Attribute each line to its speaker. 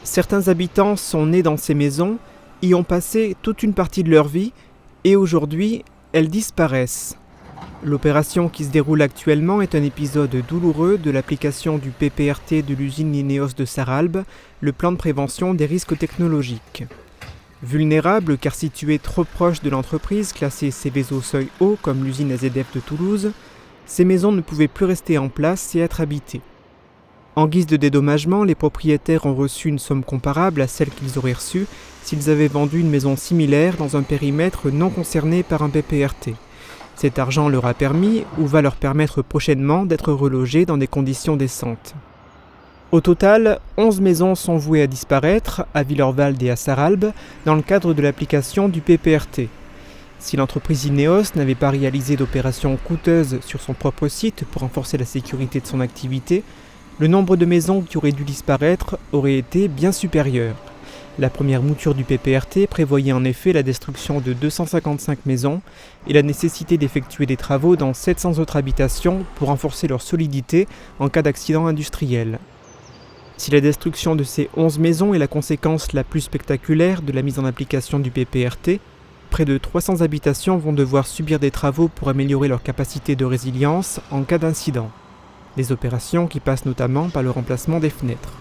Speaker 1: Certains habitants sont nés dans ces maisons, y ont passé toute une partie de leur vie, et aujourd'hui, elles disparaissent. L'opération qui se déroule actuellement est un épisode douloureux de l'application du PPRT de l'usine Ineos de Sarralbe, le plan de prévention des risques technologiques. Vulnérables car situés trop proches de l'entreprise classée Seveso seuil haut comme l'usine AZF de Toulouse, ces maisons ne pouvaient plus rester en place et être habitées. En guise de dédommagement, les propriétaires ont reçu une somme comparable à celle qu'ils auraient reçue s'ils avaient vendu une maison similaire dans un périmètre non concerné par un PPRT. Cet argent leur a permis, ou va leur permettre prochainement, d'être relogés dans des conditions décentes. Au total, 11 maisons sont vouées à disparaître, à Villeurwalde et à Sarralbe, dans le cadre de l'application du PPRT. Si l'entreprise Ineos n'avait pas réalisé d'opérations coûteuses sur son propre site pour renforcer la sécurité de son activité, le nombre de maisons qui auraient dû disparaître aurait été bien supérieur. La première mouture du PPRT prévoyait en effet la destruction de 255 maisons et la nécessité d'effectuer des travaux dans 700 autres habitations pour renforcer leur solidité en cas d'accident industriel. Si la destruction de ces 11 maisons est la conséquence la plus spectaculaire de la mise en application du PPRT, près de 300 habitations vont devoir subir des travaux pour améliorer leur capacité de résilience en cas d'incident. Des opérations qui passent notamment par le remplacement des fenêtres.